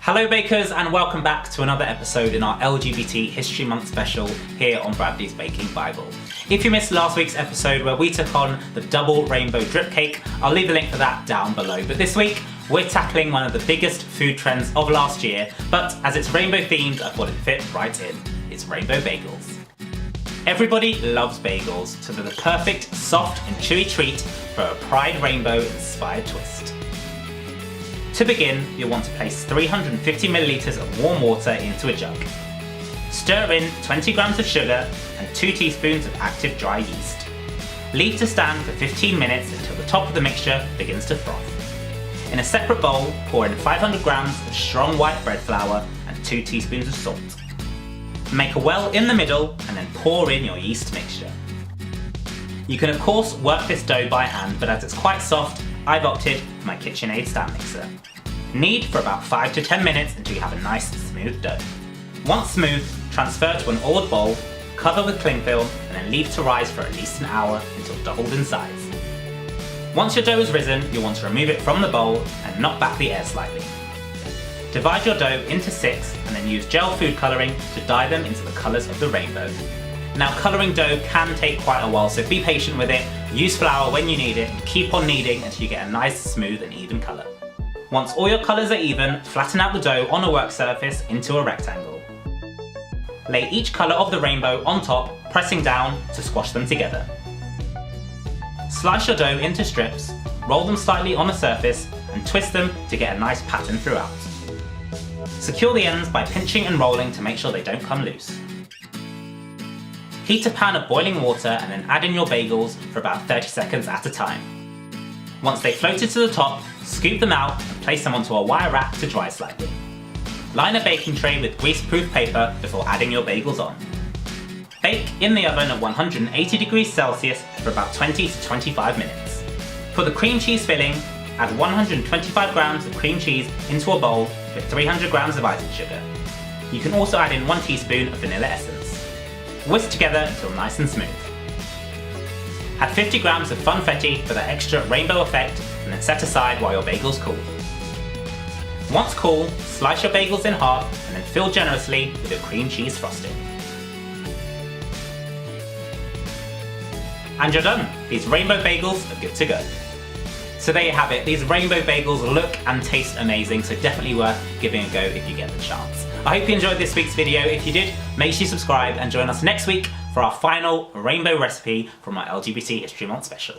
Hello bakers, and welcome back to another episode in our LGBT History Month special here on Bradley's Baking Bible. If you missed last week's episode where we took on the double rainbow drip cake, I'll leave the link for that down below. But this week, we're tackling one of the biggest food trends of last year, but as it's rainbow themed, I thought it fit right in. It's rainbow bagels. Everybody loves bagels, so they're the perfect soft and chewy treat for a Pride Rainbow inspired twist. To begin, you'll want to place 350 milliliters of warm water into a jug. Stir in 20 grams of sugar and 2 teaspoons of active dry yeast. Leave to stand for 15 minutes until the top of the mixture begins to froth. In a separate bowl, pour in 500 grams of strong white bread flour and 2 teaspoons of salt. Make a well in the middle and then pour in your yeast mixture. You can of course work this dough by hand, but as it's quite soft, I've opted for my KitchenAid stand mixer. Knead for about 5 to 10 minutes until you have a nice smooth dough. Once smooth, transfer to an oiled bowl, cover with cling film and then leave to rise for at least an hour until doubled in size. Once your dough is risen, you'll want to remove it from the bowl and knock back the air slightly. Divide your dough into 6 and then use gel food colouring to dye them into the colours of the rainbow. Now, colouring dough can take quite a while, so be patient with it, use flour when you need it, and keep on kneading until you get a nice, smooth and even colour. Once all your colours are even, flatten out the dough on a work surface into a rectangle. Lay each colour of the rainbow on top, pressing down to squash them together. Slice your dough into strips, roll them slightly on the surface, and twist them to get a nice pattern throughout. Secure the ends by pinching and rolling to make sure they don't come loose. Heat a pan of boiling water and then add in your bagels for about 30 seconds at a time. Once they've floated to the top, scoop them out and place them onto a wire rack to dry slightly. Line a baking tray with grease-proof paper before adding your bagels on. Bake in the oven at 180 degrees Celsius for about 20 to 25 minutes. For the cream cheese filling, add 125 grams of cream cheese into a bowl with 300 grams of icing sugar. You can also add in 1 teaspoon of vanilla essence. Whisk together until nice and smooth. Add 50 grams of funfetti for that extra rainbow effect and then set aside while your bagels cool. Once cool, slice your bagels in half and then fill generously with your cream cheese frosting. And you're done! These rainbow bagels are good to go. So there you have it, these rainbow bagels look and taste amazing, so definitely worth giving a go if you get the chance. I hope you enjoyed this week's video. If you did, make sure you subscribe and join us next week for our final rainbow recipe from our LGBT History Month special.